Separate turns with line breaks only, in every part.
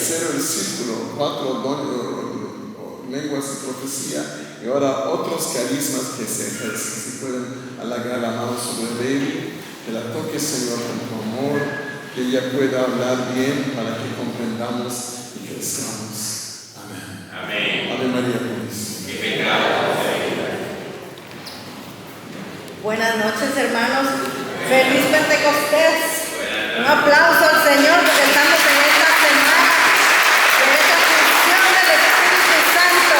tercero el círculo, 4 lenguas de profecía, y ahora otros carismas que se ejercen. Si pueden halagar la mano sobre Baby, que la toque, Señor, con tu amor, que ella pueda hablar bien para que comprendamos y crezcamos. Amén.
Amén.
Ave María Purísima.
Que venga.
Buenas noches, hermanos. Feliz Pentecostés. Un aplauso al Señor porque estamos en esta semana de esta función del Espíritu Santo.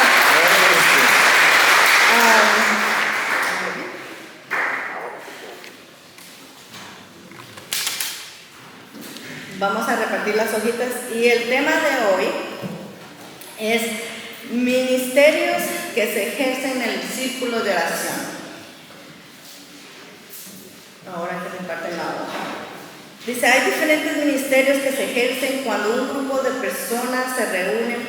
Vamos a repartir las hojitas y el tema de hoy es ministerios que se ejercen en el círculo de oración. Ahora que reparten la hoja. Dice, hay diferentes ministerios que se ejercen cuando un grupo de personas se reúnen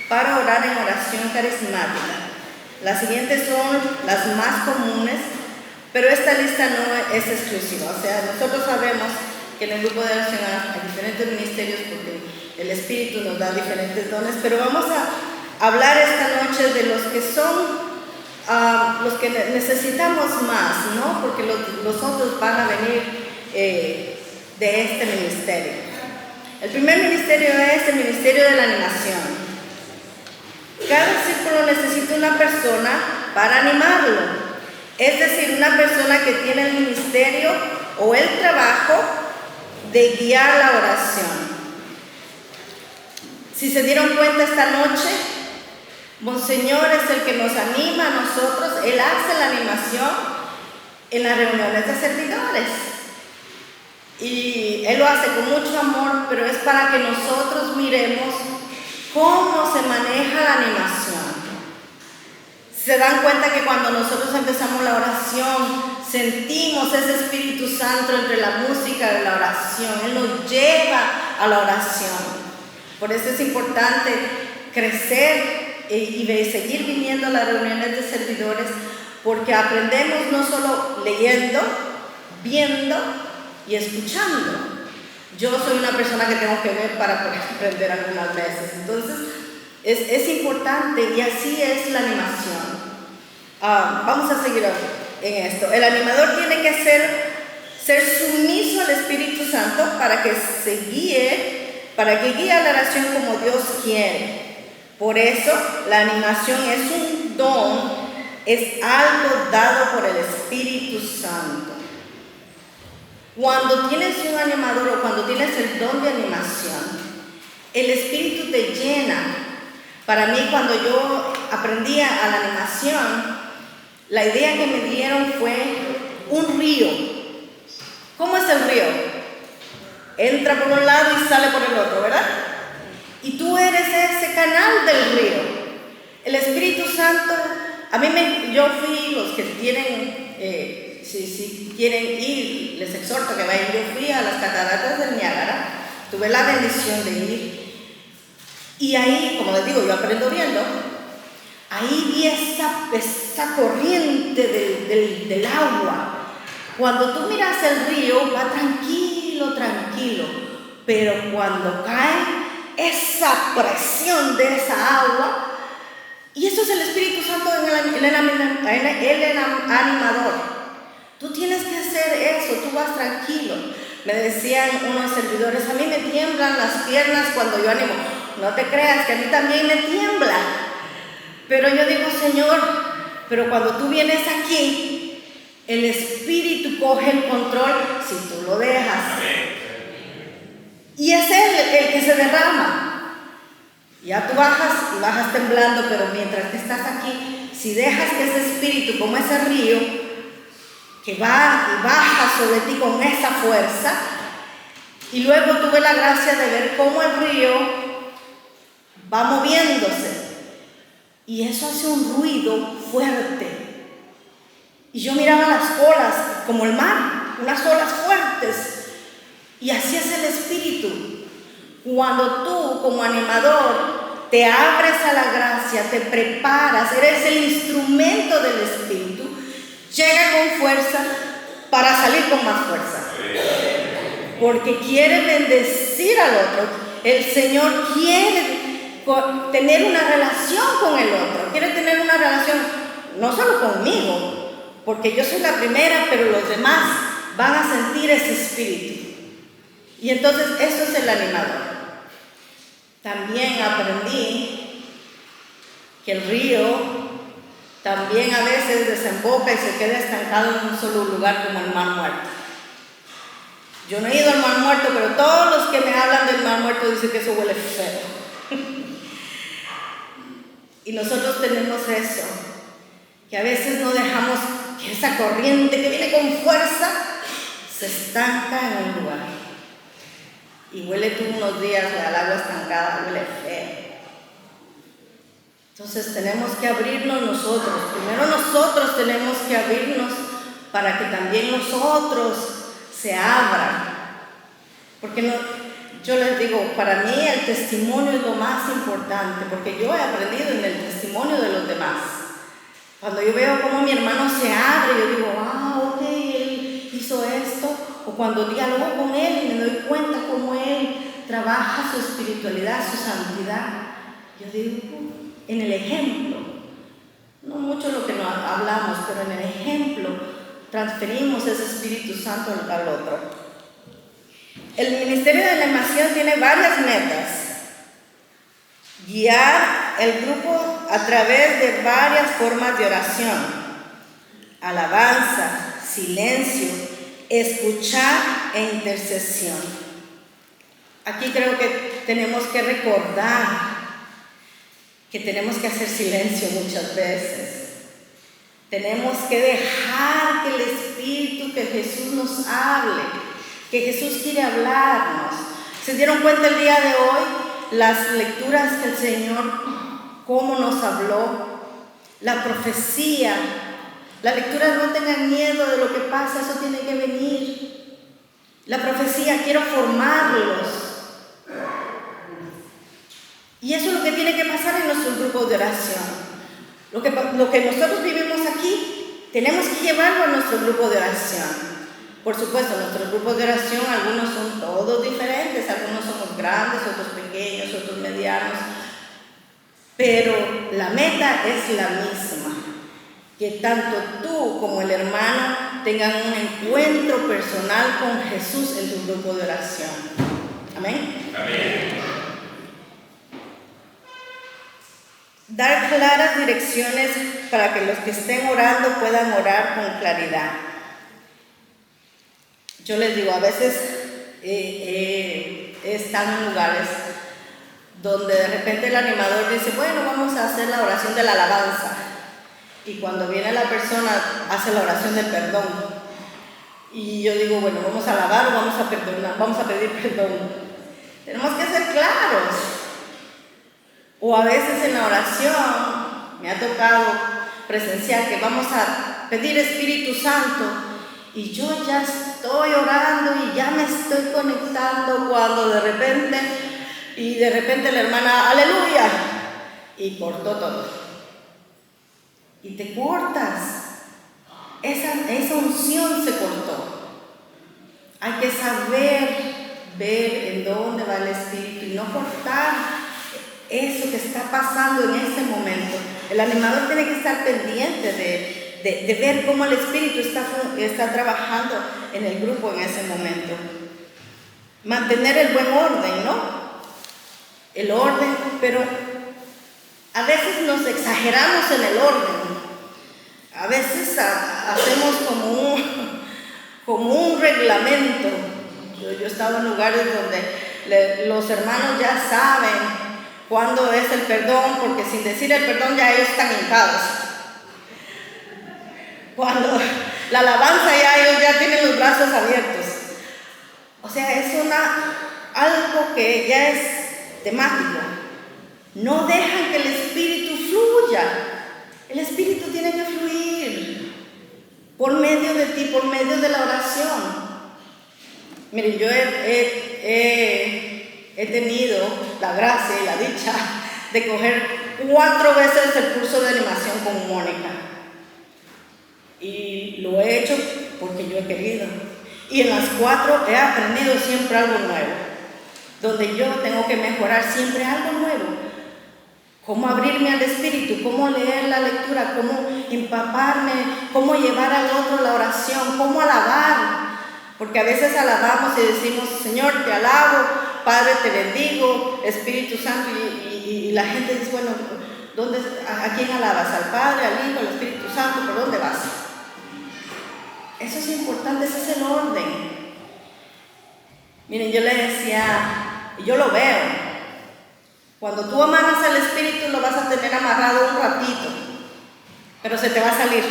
para orar en oración carismática. Las siguientes son las más comunes, pero esta lista no es exclusiva. O sea, nosotros sabemos que en el grupo de oración hay diferentes ministerios porque el Espíritu nos da diferentes dones, pero vamos a hablar esta noche de los que son los que necesitamos más, ¿no? Porque los otros van a venir de este ministerio. El primer ministerio es el ministerio de la animación. Cada círculo necesita una persona para animarlo, es decir, una persona que tiene el ministerio o el trabajo de guiar la oración. Si se dieron cuenta esta noche, Monseñor es el que nos anima a nosotros. Él hace la animación en las reuniones de servidores y Él lo hace con mucho amor, pero es para que nosotros miremos cómo se maneja la animación. Se dan cuenta que cuando nosotros empezamos la oración sentimos ese Espíritu Santo entre la música de la oración. Él nos lleva a la oración. Por eso es importante crecer y seguir viniendo a las reuniones de servidores, porque aprendemos no solo leyendo, viendo y escuchando. Yo soy una persona que tengo que ver para poder aprender algunas veces. Entonces es importante, y así es la animación. Vamos a seguir en esto. El animador tiene que ser sumiso al Espíritu Santo para que guíe la oración como Dios quiere. Por eso la animación es un don, es algo dado por el Espíritu Santo. Cuando tienes un animador o cuando tienes el don de animación, el Espíritu te llena. Para mí, cuando yo aprendía a la animación, la idea que me dieron fue un río. ¿Cómo es el río? Entra por un lado y sale por el otro, ¿verdad? Y tú eres ese canal del río. El Espíritu Santo, yo fui, los que tienen, si quieren ir, les exhorto que vayan. Yo fui a las cataratas del Niágara, tuve la bendición de ir. Y ahí, como les digo, yo aprendo viendo. Ahí vi esa corriente del agua. Cuando tú miras el río, va tranquilo, pero cuando cae esa presión de esa agua, y eso es el Espíritu Santo en el animador. Tú tienes que hacer eso, tú vas tranquilo. Me decían unos servidores, a mí me tiemblan las piernas cuando yo animo. No te creas que a mí también me tiembla. Pero yo digo, Señor, pero cuando tú vienes aquí, el Espíritu coge el control si tú lo dejas. Y es Él el que se derrama. Ya tú bajas temblando, pero mientras que estás aquí, si dejas que ese Espíritu, como ese río, que va y baja sobre ti con esa fuerza, y luego tuve la gracia de ver cómo el río va moviéndose, y eso hace un ruido fuerte. Y yo miraba las olas, como el mar, unas olas fuertes. Y así es el Espíritu. Cuando tú, como animador, te abres a la gracia, te preparas, eres el instrumento del Espíritu, llega con fuerza para salir con más fuerza. Porque quiere bendecir al otro, El Señor quiere tener una relación con el otro, quiere tener una relación no solo conmigo, porque yo soy la primera, pero los demás van a sentir ese espíritu. Y entonces eso es el animador. También aprendí que el río también a veces desemboca y se queda estancado en un solo lugar, como el Mar Muerto. Yo no he ido al Mar Muerto, pero todos los que me hablan del Mar Muerto dicen que eso huele feo. Y nosotros tenemos eso, que a veces no dejamos que esa corriente que viene con fuerza se estanca en un lugar. Y huele tú unos días al agua estancada, huele feo. Entonces tenemos que abrirnos nosotros. Primero nosotros tenemos que abrirnos para que también los otros se abran. Porque no, yo les digo, para mí el testimonio es lo más importante, porque yo he aprendido en el testimonio de los demás. Cuando yo veo cómo mi hermano se abre, yo digo, ok, él hizo esto. O cuando dialogo con él y me doy cuenta cómo él trabaja su espiritualidad, su santidad, yo digo, en el ejemplo, no mucho lo que nos hablamos, pero en el ejemplo transferimos ese Espíritu Santo al otro. El Ministerio de la Animación tiene varias metas. Guiar el grupo a través de varias formas de oración: alabanza, silencio, escuchar e intercesión. Aquí creo que tenemos que recordar que tenemos que hacer silencio muchas veces. Tenemos que dejar que el Espíritu, que Jesús nos hable, que Jesús quiere hablarnos. ¿Se dieron cuenta el día de hoy las lecturas que el Señor, cómo nos habló? La profecía. Las lecturas, no tengan miedo de lo que pasa, eso tiene que venir. La profecía, quiero formarlos. Y eso es lo que tiene que pasar en nuestros grupos de oración. Lo que nosotros vivimos aquí, tenemos que llevarlo a nuestro grupo de oración. Por supuesto, nuestros grupos de oración, algunos son todos diferentes, algunos somos grandes, otros pequeños, otros medianos. Pero la meta es la misma. Que tanto tú como el hermano tengan un encuentro personal con Jesús en tu grupo de oración. Amén.
Amén.
Dar claras direcciones para que los que estén orando puedan orar con claridad. Yo les digo, a veces he estado en lugares donde de repente el animador dice, bueno, vamos a hacer la oración de la alabanza. Y cuando viene la persona, hace la oración del perdón. Y yo digo, bueno, ¿vamos a alabar o vamos a perdonar? Vamos a pedir perdón. Tenemos que ser claros. O a veces en la oración, me ha tocado presenciar que vamos a pedir Espíritu Santo. Y yo ya estoy orando y ya me estoy conectando cuando de repente la hermana, aleluya, y cortó todo. Y te cortas. Esa unción se cortó. Hay que saber ver en dónde va el Espíritu y no cortar eso que está pasando en ese momento. El animador tiene que estar pendiente de ver cómo el Espíritu está trabajando en el grupo en ese momento. Mantener el buen orden, ¿no? El orden, pero a veces nos exageramos en el orden. A veces hacemos como un reglamento. Yo he estado en lugares donde los hermanos ya saben cuándo es el perdón, porque sin decir el perdón ya ellos están hincados. Cuando la alabanza ya ellos ya tienen los brazos abiertos. O sea, es algo que ya es temático. No dejan que el Espíritu fluya. El Espíritu tiene que fluir por medio de ti, por medio de la oración. Miren, yo he tenido la gracia y la dicha de coger 4 veces el curso de animación con Mónica. Y lo he hecho porque yo he querido. Y en las 4 he aprendido siempre algo nuevo. donde yo tengo que mejorar siempre algo nuevo. Cómo abrirme al Espíritu, cómo leer la lectura, cómo empaparme, cómo llevar al otro la oración, cómo alabar. Porque a veces alabamos y decimos, Señor, te alabo, Padre, te bendigo, Espíritu Santo, y la gente dice, bueno, ¿a quién alabas? ¿Al Padre, al Hijo, al Espíritu Santo? ¿Por dónde vas? Eso es importante, ese es el orden. Miren, yo le decía, y yo lo veo, cuando tú amarras al Espíritu lo vas a tener amarrado un ratito, pero se te va a salir.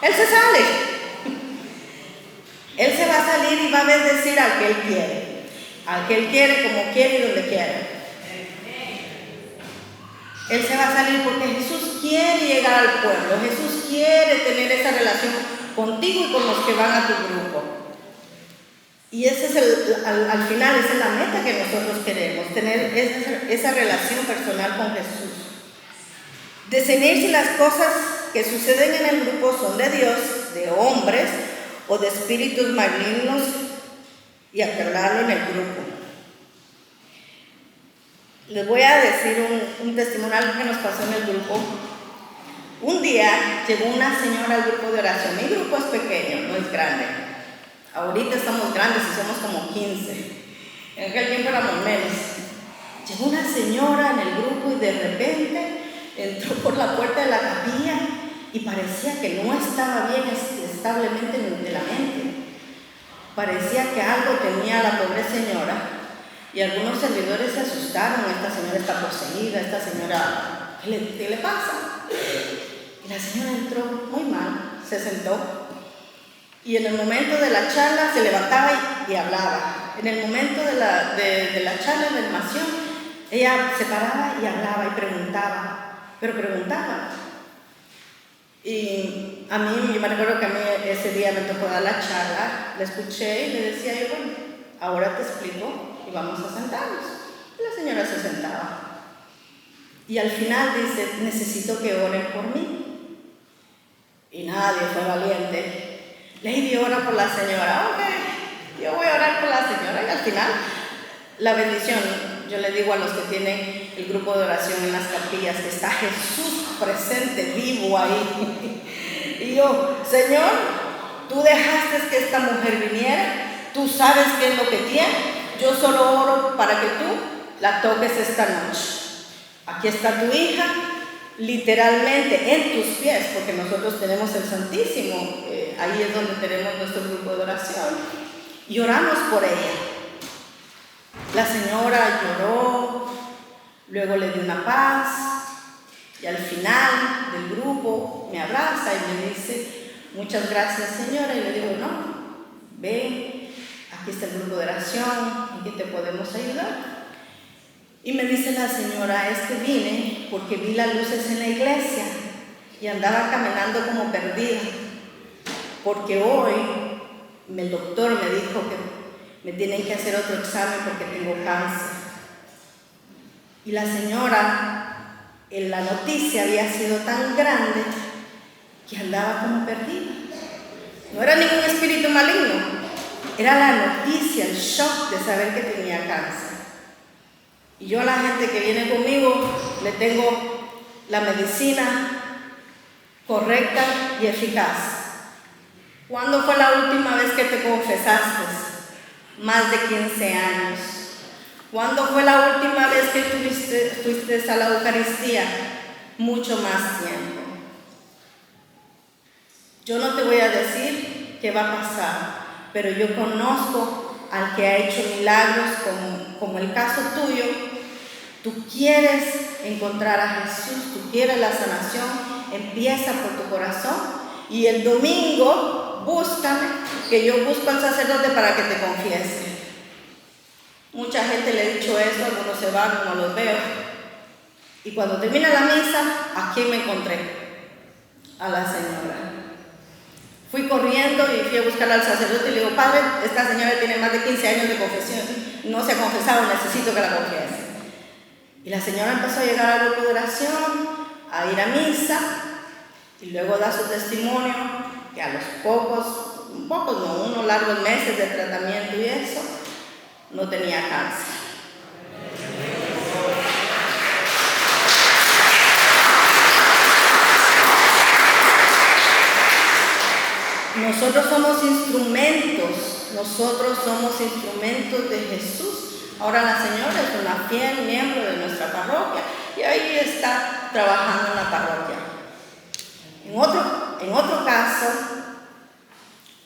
Él se sale. Él se va a salir y va a bendecir al que Él quiere. Al que Él quiere, como quiere y donde quiere. Él se va a salir porque Jesús quiere llegar al pueblo. Jesús quiere tener esa relación contigo y con los que van a tu grupo. Y ese es al final, esa es la meta que nosotros queremos, tener esa relación personal con Jesús. Discernir si las cosas que suceden en el grupo son de Dios, de hombres o de espíritus malignos, y acordarlo en el grupo. Les voy a decir un testimonio que nos pasó en el grupo. Un día llegó una señora al grupo de oración. Mi grupo es pequeño, no es grande. Ahorita estamos grandes y somos como 15. En aquel tiempo éramos menos. Llegó una señora en el grupo y de repente entró por la puerta de la capilla y parecía que no estaba bien establemente de la mente. Parecía que algo tenía la pobre señora y algunos servidores se asustaron. Esta señora está poseída, esta señora, ¿qué le pasa? Y la señora entró muy mal, se sentó. Y en el momento de la charla se levantaba y hablaba. En el momento de la charla de animación, ella se paraba y hablaba y preguntaba, pero preguntaba. Y a mí, yo me recuerdo que a mí ese día me tocó dar la charla, la escuché y le decía yo, bueno, ahora te explico y vamos a sentarnos. Y la señora se sentaba. Y al final dice, necesito que oren por mí. Y nadie fue valiente. Lady ora por la señora, ok, yo voy a orar por la señora. Y al final, la bendición, yo le digo a los que tienen el grupo de oración en las capillas, que está Jesús presente, vivo ahí. Y yo, Señor, tú dejaste que esta mujer viniera, tú sabes qué es lo que tiene, yo solo oro para que tú la toques esta noche. Aquí está tu hija, literalmente en tus pies, porque nosotros tenemos el Santísimo, ahí es donde tenemos nuestro grupo de oración, y oramos por ella. La señora lloró, luego le di una paz, y al final del grupo me abraza y me dice, muchas gracias señora, y le digo, no, ven, aquí está el grupo de oración, ¿en qué te podemos ayudar? Y me dice la señora, es que vine porque vi las luces en la iglesia y andaba caminando como perdida, porque hoy el doctor me dijo que me tienen que hacer otro examen porque tengo cáncer. Y la señora, en la noticia había sido tan grande que andaba como perdida. No era ningún espíritu maligno, era la noticia, el shock de saber que tenía cáncer. Y yo a la gente que viene conmigo le tengo la medicina correcta y eficaz. ¿Cuándo fue la última vez que te confesaste? Más de 15 años. ¿Cuándo fue la última vez que fuiste a la Eucaristía? Mucho más tiempo. Yo no te voy a decir qué va a pasar, pero yo conozco al que ha hecho milagros como el caso tuyo. Tú quieres encontrar a Jesús, tú quieres la sanación, empieza por tu corazón y el domingo búscame, que yo busco al sacerdote para que te confiese. Mucha gente le he dicho eso, algunos se van, no los veo. Y cuando termina la misa, ¿a quién me encontré? A la señora. Fui corriendo y fui a buscar al sacerdote y le digo, padre, esta señora tiene más de 15 años de confesión, no se ha confesado, necesito que la confiese. Y la señora empezó a llegar al grupo de oración, a ir a misa, y luego da su testimonio, que a los unos largos meses de tratamiento y eso, no tenía cáncer. Nosotros somos instrumentos de Jesús. Ahora la señora es una fiel miembro de nuestra parroquia y ahí está trabajando en la parroquia. En otro caso,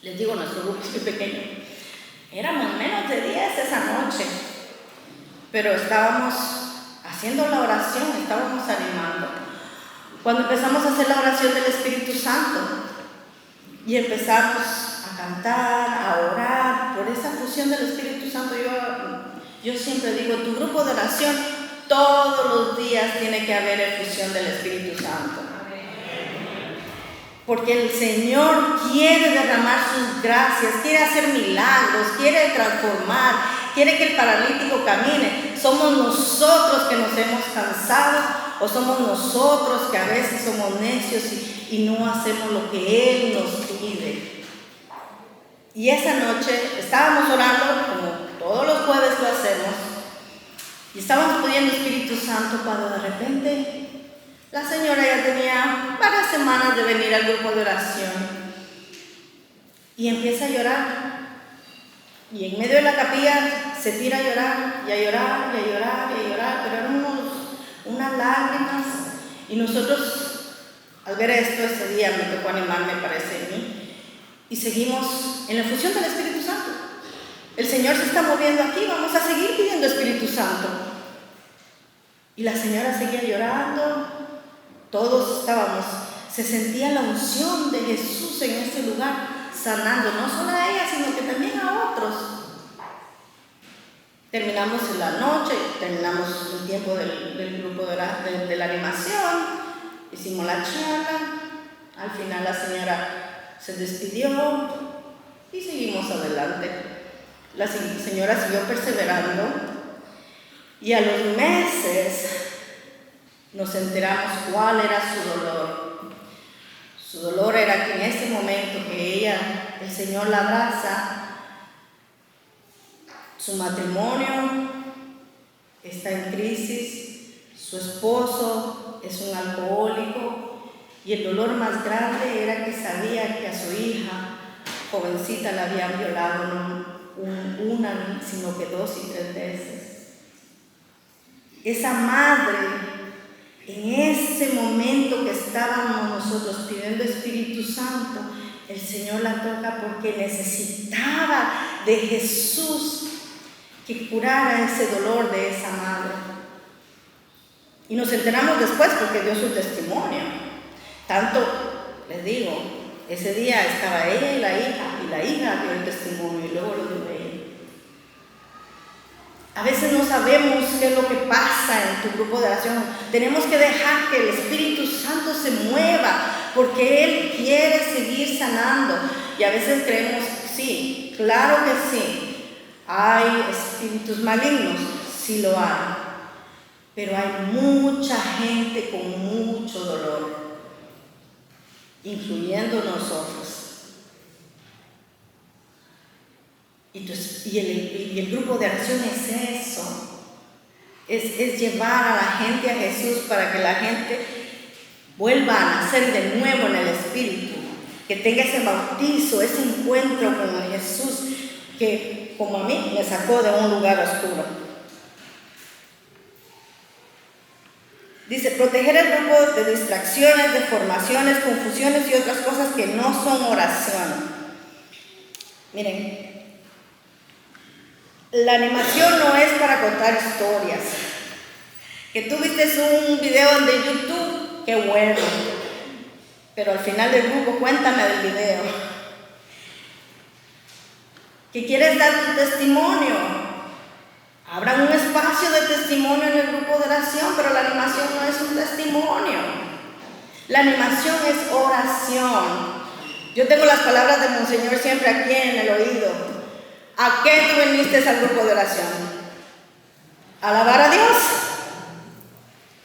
les digo, nuestro grupo es muy pequeño. Éramos menos de 10 esa noche, pero estábamos haciendo la oración, estábamos animando. Cuando empezamos a hacer la oración del Espíritu Santo y empezamos a cantar, a orar por esa fusión del Espíritu Santo, yo siempre digo, tu grupo de oración todos los días tiene que haber efusión del Espíritu Santo. Porque el Señor quiere derramar sus gracias, quiere hacer milagros, quiere transformar, quiere que el paralítico camine. Somos nosotros que nos hemos cansado o somos nosotros que a veces somos necios y no hacemos lo que Él nos pide. Y esa noche estábamos orando, como todos los jueves lo hacemos, y estábamos pidiendo Espíritu Santo cuando de repente la señora ya tenía varias semanas de venir al grupo de oración y empieza a llorar. Y en medio de la capilla se tira a llorar, y a llorar, y a llorar, y a llorar, pero eran unas lágrimas. Y nosotros, al ver esto, ese día me tocó animar, me parece a mí, y seguimos en la fusión del Espíritu Santo. El Señor se está moviendo aquí, vamos a seguir pidiendo Espíritu Santo. Y la señora seguía llorando. Todos se sentía la unción de Jesús en ese lugar, sanando no solo a ella, sino que también a otros. Terminamos la noche, terminamos el tiempo del grupo de la animación, hicimos la charla, al final la señora se despidió y seguimos adelante. La señora siguió perseverando y a los meses nos enteramos cuál era su dolor. Su dolor era que en ese momento que el Señor la abraza, su matrimonio está en crisis, su esposo es un alcohólico y el dolor más grande era que sabía que a su hija, jovencita, la habían violado no una, sino que 2 y 3 veces. Esa madre, en ese momento que estábamos nosotros pidiendo Espíritu Santo, el Señor la toca porque necesitaba de Jesús que curara ese dolor de esa madre. Y nos enteramos después porque dio su testimonio. Tanto, les digo, ese día estaba ella y la hija dio el testimonio y luego lo dio ella. A veces no sabemos qué es lo que pasa en tu grupo de oración. Tenemos que dejar que el Espíritu Santo se mueva porque Él quiere seguir sanando. Y a veces creemos, sí, claro que sí, hay espíritus malignos, sí lo hay. Pero hay mucha gente con mucho dolor, incluyendo nosotros. Y el grupo de acción es eso, es llevar a la gente a Jesús para que la gente vuelva a nacer de nuevo en el Espíritu, que tenga ese bautizo, ese encuentro con el Jesús que, como a mí, me sacó de un lugar oscuro. Dice, proteger el grupo de distracciones, deformaciones, confusiones y otras cosas que no son oración. Miren, la animación no es para contar historias. Que tú viste un video de YouTube, qué bueno. Pero al final del grupo, cuéntame del video. Que quieres dar tu testimonio. Habrá un espacio de testimonio en el grupo de oración, pero la animación no es un testimonio. La animación es oración. Yo tengo las palabras de Monseñor siempre aquí en el oído. ¿A qué tú viniste al grupo de oración? ¿A alabar a Dios?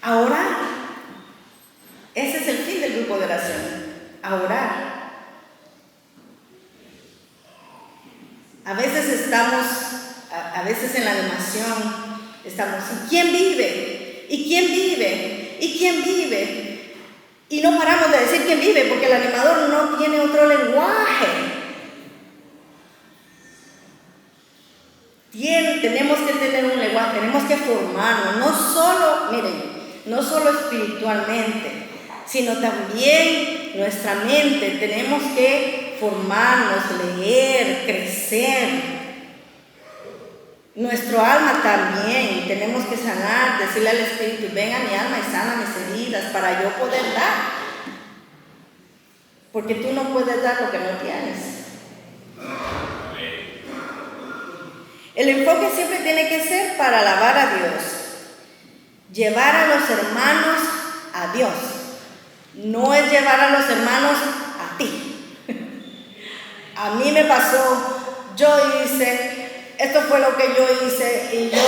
¿A orar? Ese es el fin del grupo de oración, a orar. A veces pensamos, ¿y quién vive? ¿Y quién vive? ¿Y quién vive? Y no paramos de decir quién vive porque el animador no tiene otro lenguaje. Tenemos que tener un lenguaje, tenemos que formarnos, no solo espiritualmente, sino también nuestra mente. Tenemos que formarnos, leer, crecer. Nuestro alma también, tenemos que sanar, decirle al Espíritu, ven a mi alma y sana mis heridas para yo poder dar. Porque tú no puedes dar lo que no tienes. El enfoque siempre tiene que ser para alabar a Dios, llevar a los hermanos a Dios. No es llevar a los hermanos a ti. A mí me pasó, yo hice, esto fue lo que yo hice, y yo.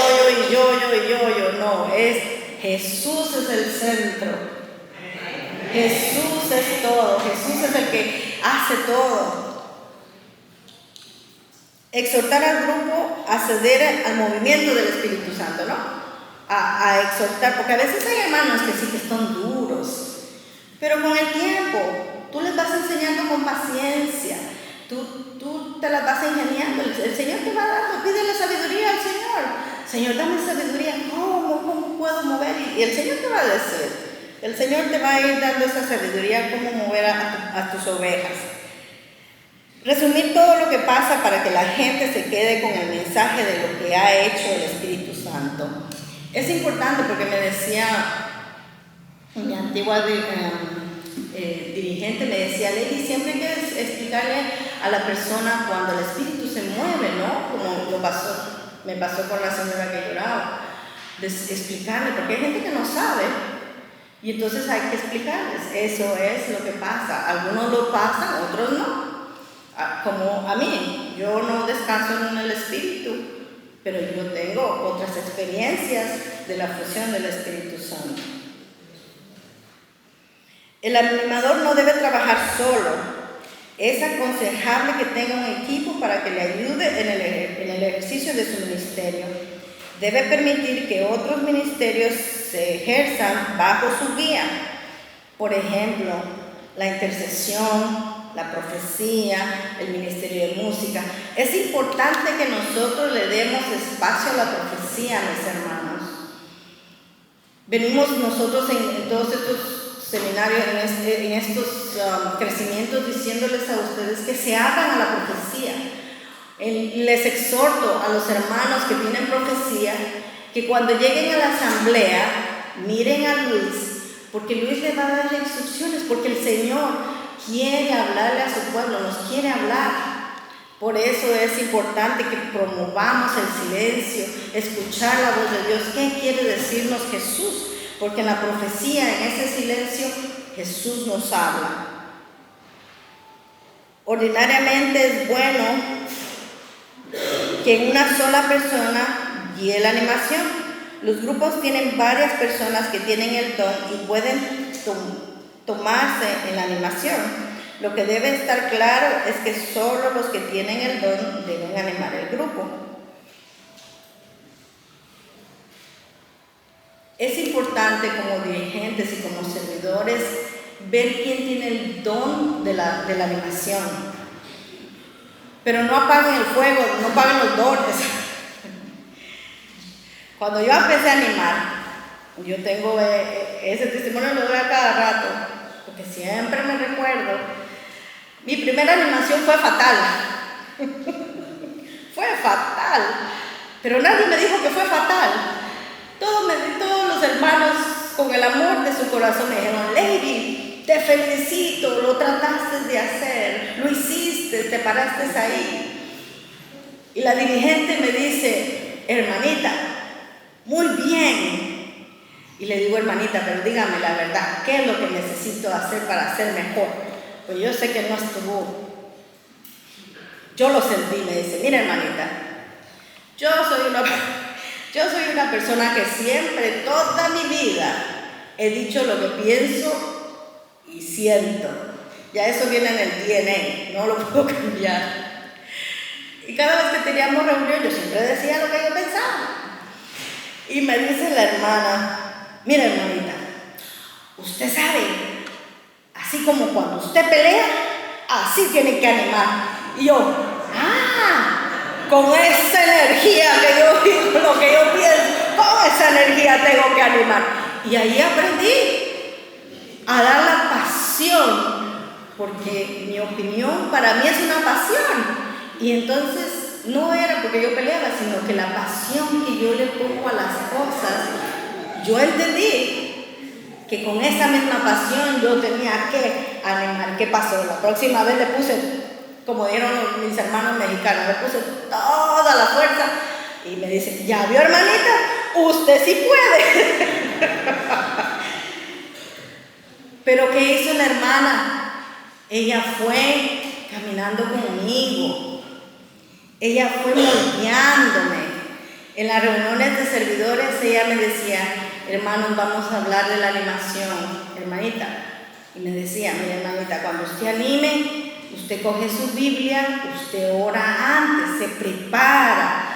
No, Jesús es el centro. Jesús es todo. Jesús es el que hace todo. Exhortar al grupo a ceder al movimiento del Espíritu Santo, ¿no? A exhortar, porque a veces hay hermanos que sí que están duros, pero con el tiempo tú les vas enseñando con paciencia, tú te las vas ingeniando, el Señor te va dando, pídele sabiduría al Señor. Señor, dame sabiduría, ¿cómo puedo mover? Y el Señor te va a decir, el Señor te va a ir dando esa sabiduría, cómo mover a tus ovejas. Resumir todo lo que pasa para que la gente se quede con el mensaje de lo que ha hecho el Espíritu Santo. Es importante porque me decía mi antigua dirigente, me decía, Lady, siempre hay que explicarle a la persona cuando el Espíritu se mueve, ¿no? Como me pasó con la señora que lloraba, explicarle, porque hay gente que no sabe. Y entonces hay que explicarles, eso es lo que pasa. Algunos lo pasan, otros no. Como a mí, yo no descanso en el Espíritu, pero yo tengo otras experiencias de la fusión del Espíritu Santo. El animador no debe trabajar solo. Es aconsejable que tenga un equipo para que le ayude en el ejercicio de su ministerio. Debe permitir que otros ministerios se ejerzan bajo su guía. Por ejemplo, la intercesión, la profecía, el ministerio de música. Es importante que nosotros le demos espacio a la profecía, mis hermanos. Venimos nosotros en todos estos seminarios, en estos crecimientos, diciéndoles a ustedes que se abran a la profecía. Les exhorto a los hermanos que tienen profecía que cuando lleguen a la asamblea miren a Luis, porque Luis le va a dar instrucciones, porque el Señor quiere hablarle a su pueblo, nos quiere hablar. Por eso es importante que promovamos el silencio, escuchar la voz de Dios. ¿Qué quiere decirnos Jesús? Porque en la profecía, en ese silencio, Jesús nos habla. Ordinariamente es bueno que una sola persona guíe la animación. Los grupos tienen varias personas que tienen el don y pueden tomarse en la animación. Lo que debe estar claro es que solo los que tienen el don deben animar el grupo. Es importante como dirigentes y como servidores ver quién tiene el don de la animación. Pero no apaguen el fuego, no apaguen los dones. Cuando yo empecé a animar, yo tengo ese testimonio, lo doy a cada rato, porque siempre me recuerdo. Mi primera animación fue fatal. Fue fatal. Pero nadie me dijo que fue fatal. Todos los hermanos, con el amor de su corazón, me dijeron, Lady, te felicito, lo trataste de hacer, lo hiciste, te paraste ahí. Y la dirigente me dice, hermanita, muy bien. Y le digo, hermanita, pero dígame la verdad, ¿qué es lo que necesito hacer para ser mejor? Pues yo sé que no estuvo. Yo lo sentí, me dice, mira hermanita, yo soy una persona que siempre, toda mi vida, he dicho lo que pienso y siento. Ya eso viene en el DNA, no lo puedo cambiar. Y cada vez que teníamos reunión, yo siempre decía lo que yo pensaba. Y me dice la hermana, mira hermanita, usted sabe, así como cuando usted pelea, así tiene que animar. Y yo, con esa energía que yo digo, lo que yo pienso, con esa energía tengo que animar. Y ahí aprendí a dar la pasión, porque mi opinión para mí es una pasión. Y entonces no era porque yo peleaba, sino que la pasión que yo le pongo a las cosas, yo entendí que con esa misma pasión yo tenía que animar. ¿Qué pasó? La próxima vez le puse, como dieron mis hermanos mexicanos, le puse toda la fuerza y me dice, ¿ya vio hermanita? Usted sí puede. Pero ¿qué hizo la hermana? Ella fue caminando conmigo. Ella fue moldeándome. En las reuniones de servidores ella me decía, hermanos, vamos a hablar de la animación, hermanita. Y me decía, mira hermanita, cuando usted anime, usted coge su Biblia, usted ora antes, se prepara.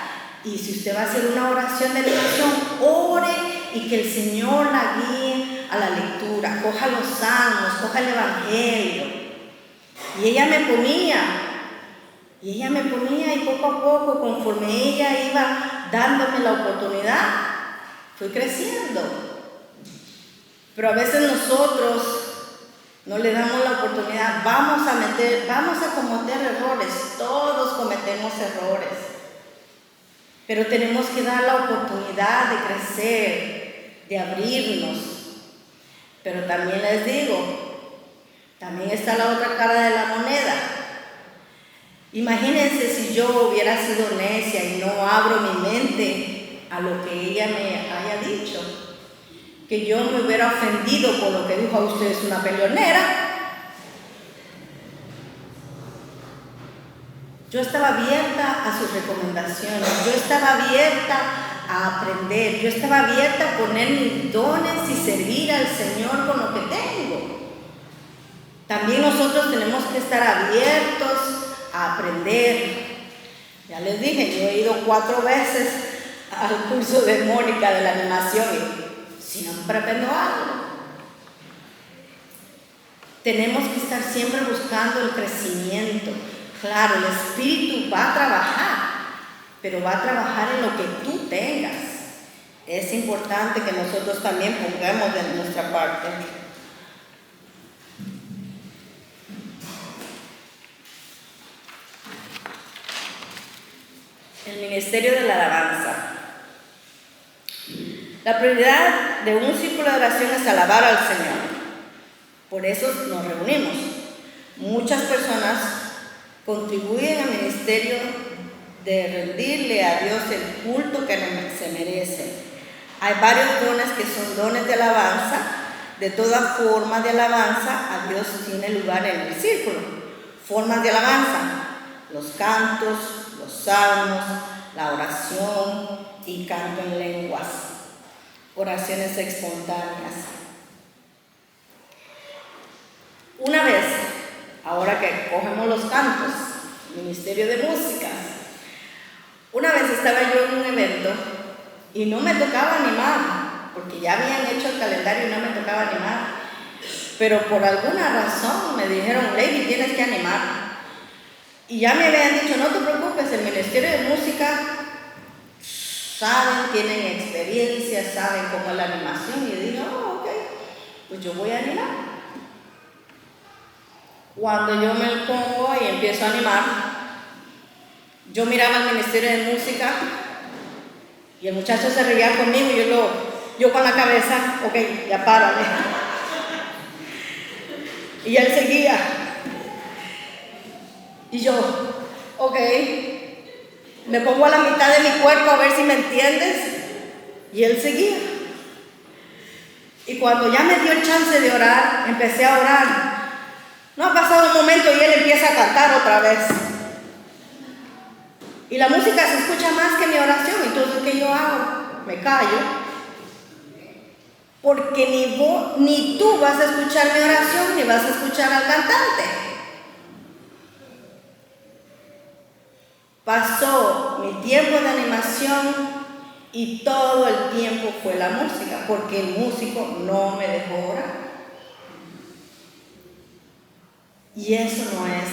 Y si usted va a hacer una oración de animación, ore y que el Señor la guíe a la lectura. Coja los salmos, coja el evangelio. Y ella me ponía y poco a poco, conforme ella iba dándome la oportunidad, fui creciendo. Pero a veces nosotros no le damos la oportunidad, vamos a cometer errores, todos cometemos errores. Pero tenemos que dar la oportunidad de crecer, de abrirnos. Pero también les digo, también está la otra cara de la moneda. Imagínense si yo hubiera sido necia y no abro mi mente a lo que ella me haya dicho, que yo me hubiera ofendido por lo que dijo, a usted es una peleonera. Yo estaba abierta a sus recomendaciones, yo estaba abierta a aprender, yo estaba abierta a poner mis dones y servir al Señor con lo que tengo. También nosotros tenemos que estar abiertos a aprender. Ya les dije, yo he ido 4 veces al curso de Mónica de la animación y siempre aprendo algo. Tenemos que estar siempre buscando el crecimiento. Claro, el Espíritu va a trabajar, pero va a trabajar en lo que tú tengas. Es importante que nosotros también pongamos de nuestra parte. El ministerio de la alabanza. La prioridad de un círculo de oración es alabar al Señor. Por eso nos reunimos. Muchas personas contribuyen al ministerio de rendirle a Dios el culto que se merece. Hay varios dones que son dones de alabanza. De toda forma de alabanza a Dios tiene lugar en el círculo. Formas de alabanza: los cantos, los salmos, la oración y canto en lenguas, oraciones espontáneas. Una vez, ahora que cogemos los cantos, ministerio de música, una vez estaba yo en un evento y no me tocaba animar, porque ya habían hecho el calendario y no me tocaba animar, pero por alguna razón me dijeron, Lady, tienes que animar. Y ya me habían dicho, no te preocupes, el ministerio de música saben, tienen experiencia, saben cómo es la animación. Y yo dije, ok, pues yo voy a animar. Cuando yo me pongo y empiezo a animar, yo miraba el ministerio de música y el muchacho se reía conmigo y yo con la cabeza, ok, ya párale. Y él seguía. Y yo, ok, me pongo a la mitad de mi cuerpo a ver si me entiendes. Y él seguía. Y cuando ya me dio el chance de orar, empecé a orar. No ha pasado un momento y él empieza a cantar otra vez. Y la música se escucha más que mi oración. Entonces, ¿qué yo hago? Me callo. Porque ni tú vas a escuchar mi oración, ni vas a escuchar al cantante. Pasó mi tiempo de animación Y todo el tiempo fue la música, porque el músico no me dejó orar. Y eso no es.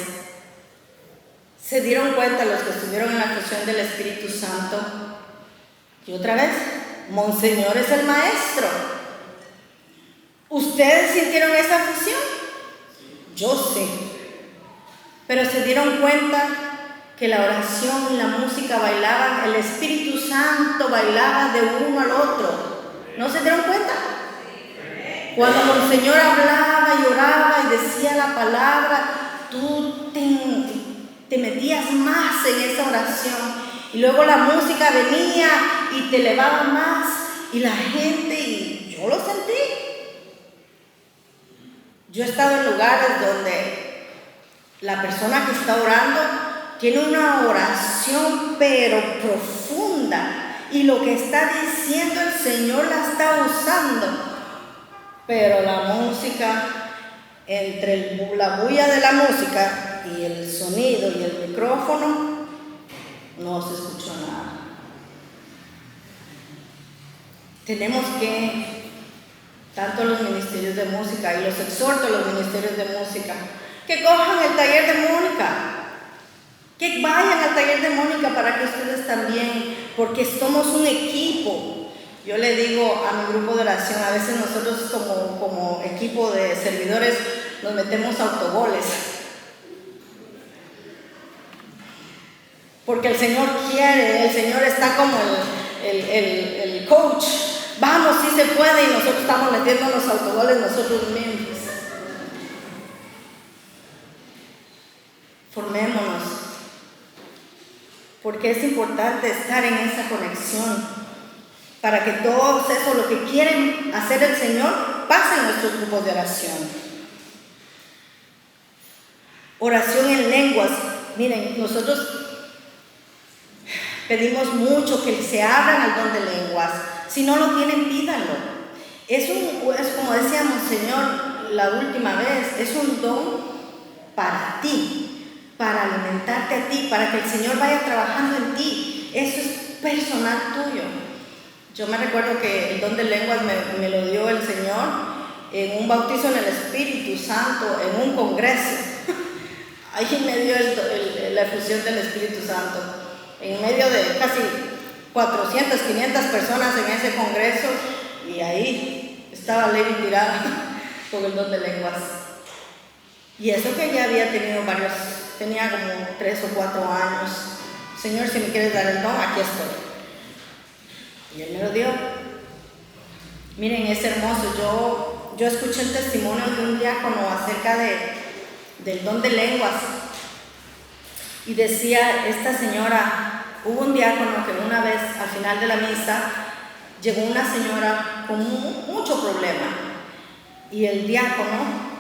Se dieron cuenta los que estuvieron en la fusión del Espíritu Santo. Y otra vez, Monseñor es el maestro. ¿Ustedes sintieron esa fusión? Yo sí. Pero se dieron cuenta que la oración y la música bailaban, el Espíritu Santo bailaba de uno al otro. ¿No se dieron cuenta? Cuando Monseñor hablaba y oraba y decía la palabra, tú te metías más en esa oración. Y luego la música venía y te elevaba más. Y la gente, y yo lo sentí. Yo he estado en lugares donde la persona que está orando tiene una oración pero profunda, y lo que está diciendo el Señor la está usando, pero la música, entre la bulla de la música y el sonido y el micrófono, no se escuchó nada. Tenemos que, tanto los ministerios de música, y los exhorto a los ministerios de música, que cojan el taller de Mónica, que vayan al taller de Mónica para que ustedes también, porque somos un equipo. Yo le digo a mi grupo de oración, a veces nosotros como equipo de servidores nos metemos autogoles, porque el Señor quiere, el Señor está como el coach. Vamos, sí se puede, y nosotros estamos metiéndonos autogoles nosotros mismos. Formémonos, porque es importante estar en esa conexión para que todo eso, lo que quieren hacer el Señor, pase en nuestros grupos de oración. Oración en lenguas. Miren, nosotros pedimos mucho que se abran al don de lenguas. Si no lo tienen, pídanlo. Es como decíamos, Señor, la última vez, es un don para ti, para alimentarte a ti, para que el Señor vaya trabajando en ti. Eso es personal tuyo. Yo me recuerdo que el don de lenguas me lo dio el Señor en un bautizo en el Espíritu Santo, en un congreso. Ahí me dio la efusión del Espíritu Santo, en medio de casi 400, 500 personas en ese congreso, y ahí estaba Levi tirada con el don de lenguas. Y eso que ya había tenido tenía como 3 o 4 años. Señor, si me quieres dar el don, aquí estoy. Y Él me lo dio. Miren, es hermoso. Yo escuché el testimonio de un diácono acerca del don de lenguas. Y decía esta señora, hubo un diácono que una vez al final de la misa llegó una señora con mucho problema. Y el diácono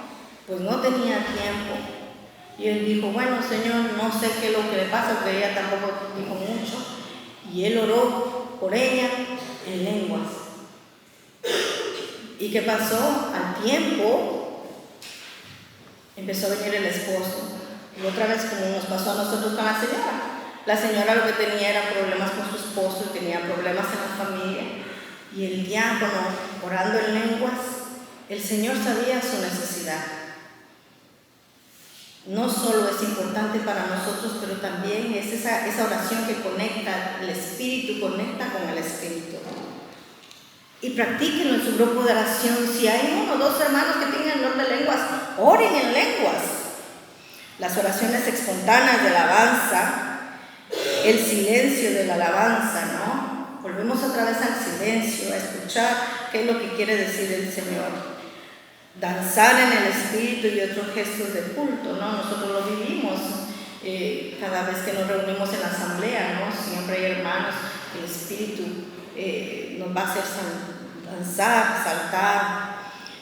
pues no tenía tiempo. Y él dijo, bueno, Señor, no sé qué es lo que le pasa, porque ella tampoco dijo mucho. Y él oró por ella en lenguas. ¿Y qué pasó? Al tiempo empezó a venir el esposo. Y otra vez, como nos pasó a nosotros con la señora. La señora lo que tenía era problemas con su esposo, tenía problemas en la familia. Y el diácono, orando en lenguas, el Señor sabía su necesidad. No solo es importante para nosotros, pero también es esa oración que conecta el Espíritu, conecta con el Espíritu. Y practíquenlo en su grupo de oración. Si hay 1 o 2 hermanos que tengan el don de lenguas, oren en lenguas. Las oraciones espontáneas de alabanza, el silencio de la alabanza, ¿no? Volvemos otra vez al silencio, a escuchar qué es lo que quiere decir el Señor. Danzar en el Espíritu y otros gestos de culto, ¿no? Nosotros lo vivimos cada vez que nos reunimos en la asamblea, ¿no? Siempre hay hermanos, el Espíritu nos va a hacer danzar, saltar.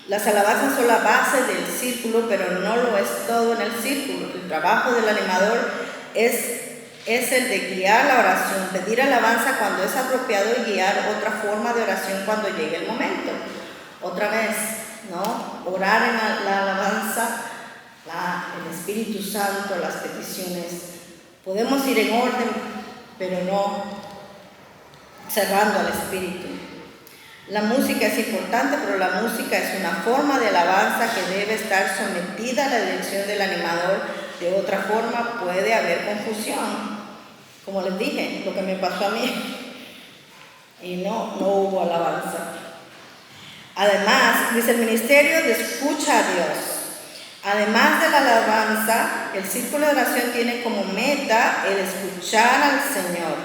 Las alabanzas son la base del círculo, pero no lo es todo en el círculo. El trabajo del animador es el de guiar la oración, pedir alabanza cuando es apropiado y guiar otra forma de oración cuando llegue el momento. Otra vez, ¿no? Orar en la alabanza, el Espíritu Santo, las peticiones. Podemos ir en orden, pero no cerrando al Espíritu. La música es importante, pero la música es una forma de alabanza que debe estar sometida a la dirección del animador. De otra forma puede haber confusión. Como les dije, lo que me pasó a mí. Y no hubo alabanza. Además, dice el ministerio de escucha a Dios. Además de la alabanza, el círculo de oración tiene como meta el escuchar al Señor.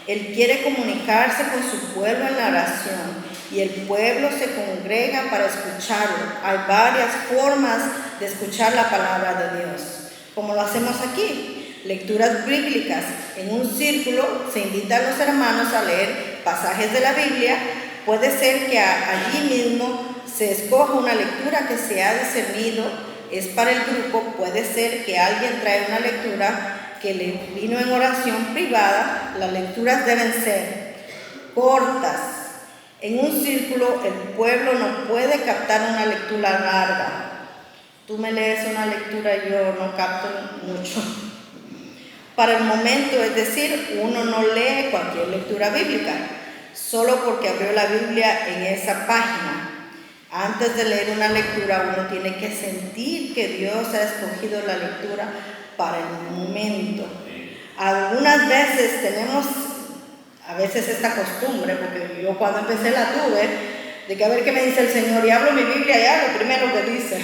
Él quiere comunicarse con su pueblo en la oración y el pueblo se congrega para escucharlo. Hay varias formas de escuchar la palabra de Dios, como lo hacemos aquí. Lecturas bíblicas. En un círculo se invita a los hermanos a leer pasajes de la Biblia. Puede ser que allí mismo se escoja una lectura que se ha discernido, es para el grupo. Puede ser que alguien trae una lectura que le vino en oración privada. Las lecturas deben ser cortas. En un círculo el pueblo no puede captar una lectura larga. Tú me lees una lectura y yo no capto mucho. Para el momento, es decir, uno no lee cualquier lectura bíblica, solo porque abrió la Biblia en esa página. Antes de leer una lectura, uno tiene que sentir que Dios ha escogido la lectura para el momento. Algunas veces tenemos esta costumbre, porque yo cuando empecé la tuve, de que a ver qué me dice el Señor, y abro mi Biblia y hago lo primero que dice.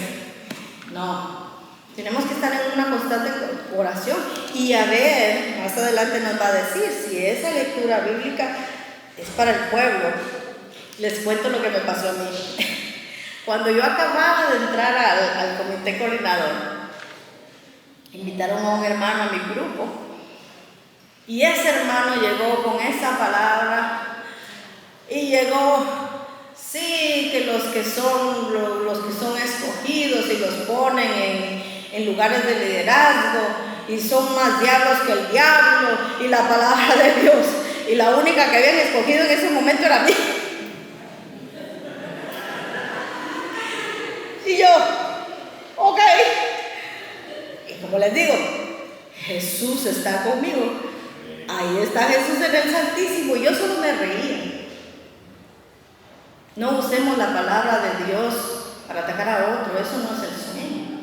No, tenemos que estar en una constante oración y a ver, más adelante nos va a decir si esa lectura bíblica es para el pueblo. Les cuento lo que me pasó a mí. Cuando yo acababa de entrar al comité coordinador, invitaron a un hermano a mi grupo y ese hermano llegó con esa palabra y llegó, sí, que los que son escogidos y los ponen en lugares de liderazgo y son más diablos que el diablo y la palabra de Dios, y la única que habían escogido en ese momento era mí. Y yo, ok. Y como les digo, Jesús está conmigo. Ahí está Jesús en el Santísimo. Y yo solo me reía. No usemos la palabra de Dios para atacar a otro. Eso no es el sueño.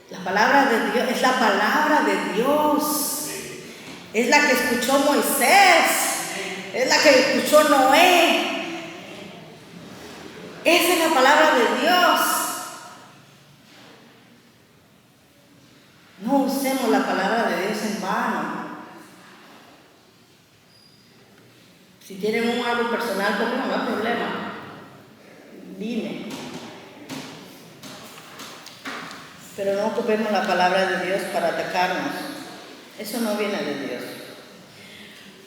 La palabra de Dios es la palabra de Dios. Es la que escuchó Moisés. Es la que escuchó Noé. Esa es la palabra de Dios. No usemos la palabra de Dios en vano. Si tienen algo personal conmigo, no hay problema. Dime. Pero no ocupemos la palabra de Dios para atacarnos. Eso no viene de Dios.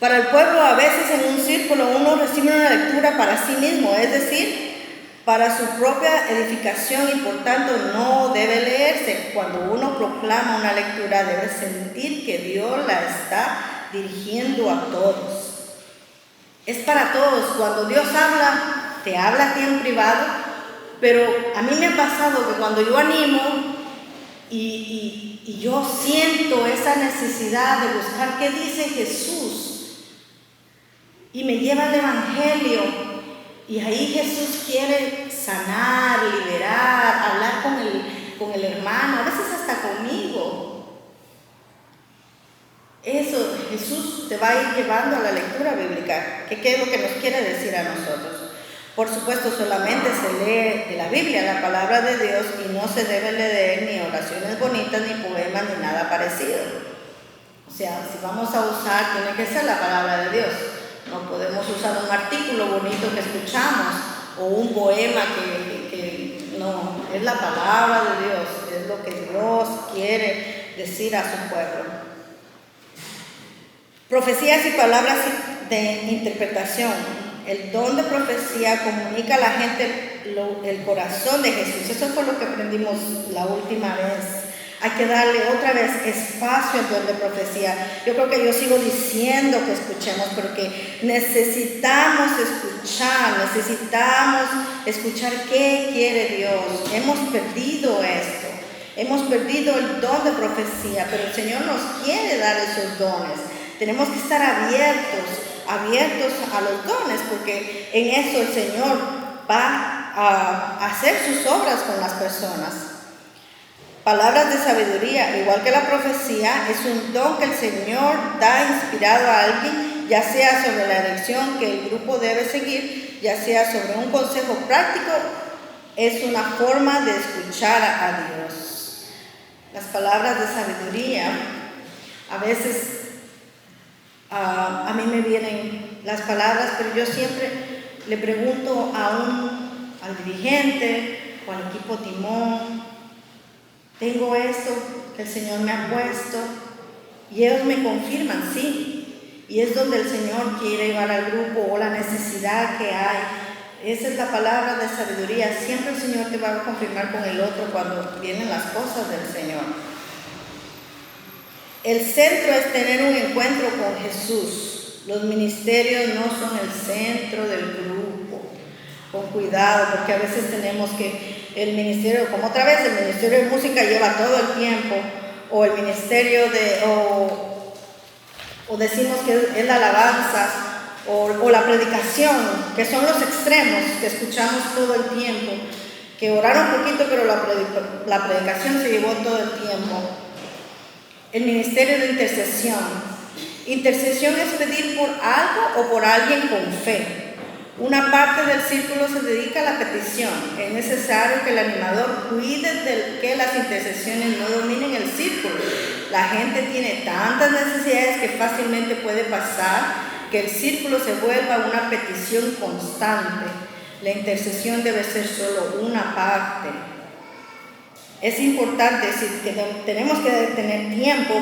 Para el pueblo, a veces en un círculo uno recibe una lectura para sí mismo, es decir, para su propia edificación, y por tanto no debe leerse. Cuando uno proclama una lectura, debe sentir que Dios la está dirigiendo a todos. Es para todos. Cuando Dios habla, te habla a ti en privado, pero a mí me ha pasado que cuando yo animo y yo siento esa necesidad de buscar qué dice Jesús y me lleva al Evangelio, y ahí Jesús quiere sanar, liberar, hablar con el hermano, a veces hasta conmigo. Eso, Jesús te va a ir llevando a la lectura bíblica, que qué es lo que nos quiere decir a nosotros. Por supuesto, solamente se lee de la Biblia, la palabra de Dios, y no se debe leer ni oraciones bonitas, ni poemas, ni nada parecido. O sea, si vamos a usar, tiene que ser la palabra de Dios. No podemos usar un artículo bonito que escuchamos o un poema que no, es la palabra de Dios, es lo que Dios quiere decir a su pueblo. Profecías y palabras de interpretación. El don de profecía comunica a la gente el corazón de Jesús. Eso fue lo que aprendimos la última vez. Hay que darle otra vez espacio al don de profecía. Yo creo que yo sigo diciendo que escuchemos, porque necesitamos escuchar qué quiere Dios. Hemos perdido esto. Hemos perdido el don de profecía, pero el Señor nos quiere dar esos dones. Tenemos que estar abiertos abiertos a los dones, porque en eso el Señor va a hacer sus obras con las personas. Palabras de sabiduría, igual que la profecía, es un don que el Señor da inspirado a alguien, ya sea sobre la dirección que el grupo debe seguir, ya sea sobre un consejo práctico, es una forma de escuchar a Dios. Las palabras de sabiduría, a veces a mí me vienen las palabras, pero yo siempre le pregunto al dirigente o al equipo timón, tengo esto que el Señor me ha puesto, y ellos me confirman, sí, y es donde el Señor quiere llevar al grupo o la necesidad que hay. Esa es la palabra de sabiduría. Siempre el Señor te va a confirmar con el otro cuando vienen las cosas del Señor. El centro es tener un encuentro con Jesús. Los ministerios no son el centro del grupo. Con cuidado, porque a veces tenemos que el ministerio, como otra vez, el ministerio de música lleva todo el tiempo, o el ministerio o decimos que es la alabanza, o la predicación, que son los extremos que escuchamos todo el tiempo, que oraron un poquito, pero la predicación se llevó todo el tiempo. El ministerio de intercesión. Intercesión es pedir por algo o por alguien con fe. Una parte del círculo se dedica a la petición. Es necesario que el animador cuide de que las intercesiones no dominen el círculo. La gente tiene tantas necesidades que fácilmente puede pasar que el círculo se vuelva una petición constante. La intercesión debe ser solo una parte. Es importante decir que tenemos que tener tiempo,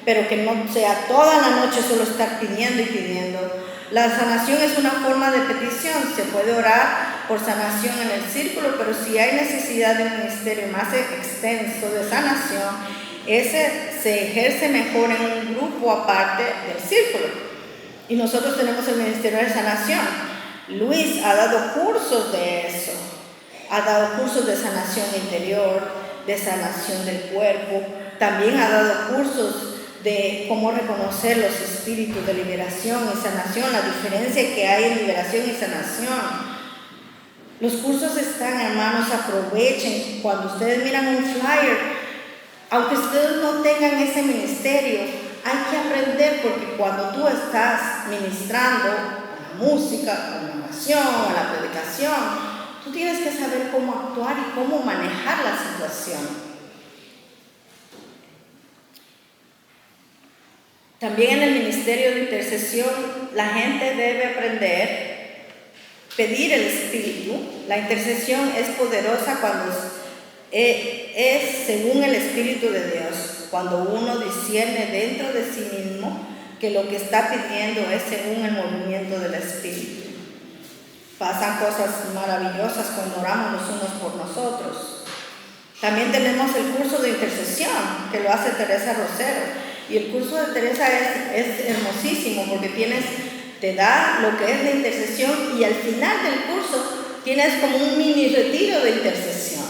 pero que no sea toda la noche solo estar pidiendo y pidiendo. La sanación es una forma de petición. Se puede orar por sanación en el círculo, pero si hay necesidad de un ministerio más extenso de sanación, ese se ejerce mejor en un grupo aparte del círculo. Y nosotros tenemos el ministerio de sanación. Luis ha dado cursos de eso. Ha dado cursos de sanación interior, de sanación del cuerpo. También ha dado cursos de cómo reconocer los espíritus de liberación y sanación, la diferencia que hay en liberación y sanación. Los cursos están, hermanos, aprovechen. Cuando ustedes miran un flyer, aunque ustedes no tengan ese ministerio, hay que aprender, porque cuando tú estás ministrando a la música, a la oración, a la predicación, tú tienes que saber cómo actuar y cómo manejar la situación. También en el ministerio de intercesión, la gente debe aprender a pedir el Espíritu. La intercesión es poderosa cuando es según el Espíritu de Dios, cuando uno discierne dentro de sí mismo que lo que está pidiendo es según el movimiento del Espíritu. Pasan cosas maravillosas cuando oramos los unos por nosotros. También tenemos el curso de intercesión, que lo hace Teresa Rosero. Y el curso de Teresa es hermosísimo, porque te da lo que es la intercesión, y al final del curso tienes como un mini retiro de intercesión.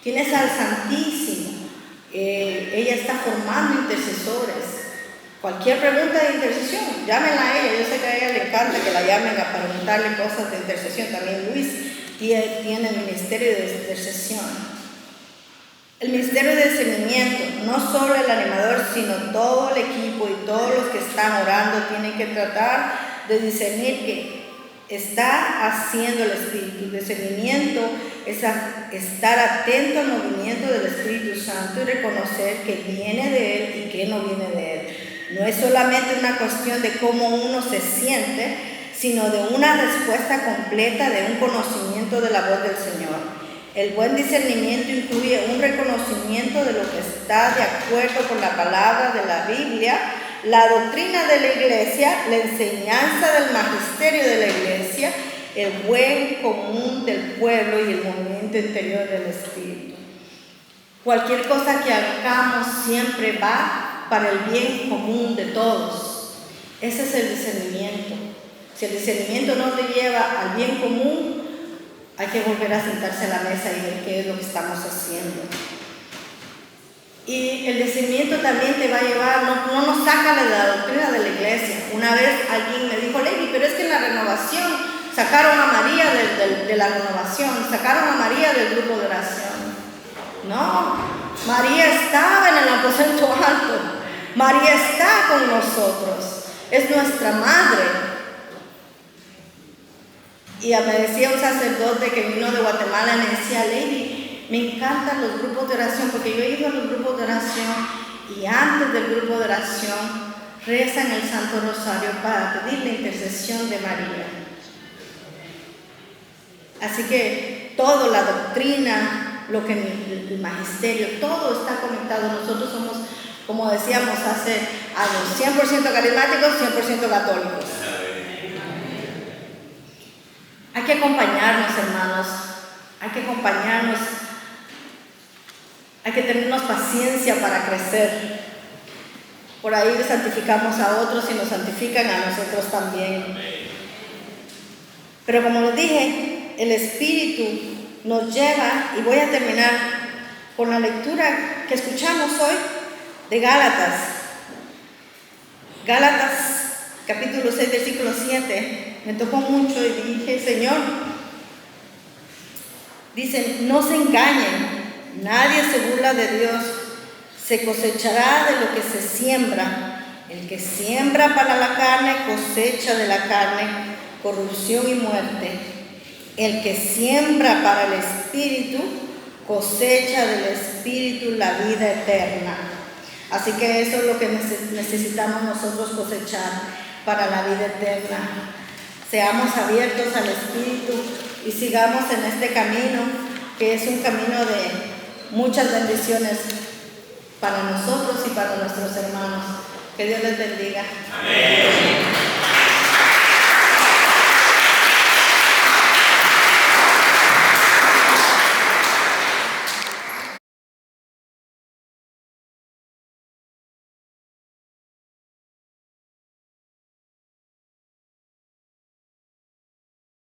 Tienes al Santísimo. Ella está formando intercesores. Cualquier pregunta de intercesión, llámenla a ella. Yo sé que a ella le encanta que la llamen a preguntarle cosas de intercesión. También Luis tiene el ministerio de intercesión. El ministerio de discernimiento, no solo el animador, sino todo el equipo y todos los que están orando tienen que tratar de discernir que está haciendo el Espíritu. Discernimiento es estar atento al movimiento del Espíritu Santo y reconocer que viene de Él y que no viene de Él. No es solamente una cuestión de cómo uno se siente, sino de una respuesta completa, de un conocimiento de la voz del Señor. El buen discernimiento incluye un reconocimiento de lo que está de acuerdo con la palabra de la Biblia, la doctrina de la iglesia, la enseñanza del magisterio de la iglesia, el buen común del pueblo y el movimiento interior del Espíritu. Cualquier cosa que hagamos siempre va para el bien común de todos. Ese es el discernimiento. Si el discernimiento no te lleva al bien común, hay que volver a sentarse a la mesa y ver qué es lo que estamos haciendo. Y el discernimiento también te va a llevar, no nos saca de la doctrina de la iglesia. Una vez alguien me dijo, Lady, pero es que en la renovación sacaron a María de la renovación, sacaron a María del grupo de oración. No, María estaba en el aposento alto, María está con nosotros, es nuestra madre. Y me decía un sacerdote que vino de Guatemala, me decía, Lady, me encantan los grupos de oración, porque yo he ido a los grupos de oración y antes del grupo de oración rezan el Santo Rosario para pedir la intercesión de María. Así que toda la doctrina, lo que el magisterio, todo está conectado. Nosotros somos, como decíamos hace años, 100% carismáticos, 100% católicos. Hay que acompañarnos, hermanos, hay que acompañarnos. Hay que tenernos paciencia para crecer. Por ahí santificamos a otros y nos santifican a nosotros también. Pero como les dije, el Espíritu nos lleva, y voy a terminar con la lectura que escuchamos hoy de Gálatas. Gálatas capítulo 6, versículo 7. Me tocó mucho y dije, Señor, dicen, no se engañen. Nadie se burla de Dios, se cosechará de lo que se siembra. El que siembra para la carne, cosecha de la carne corrupción y muerte. El que siembra para el Espíritu, cosecha del Espíritu la vida eterna. Así que eso es lo que necesitamos nosotros cosechar para la vida eterna. Seamos abiertos al Espíritu y sigamos en este camino, que es un camino de muchas bendiciones para nosotros y para nuestros hermanos. Que Dios les bendiga.
Amén.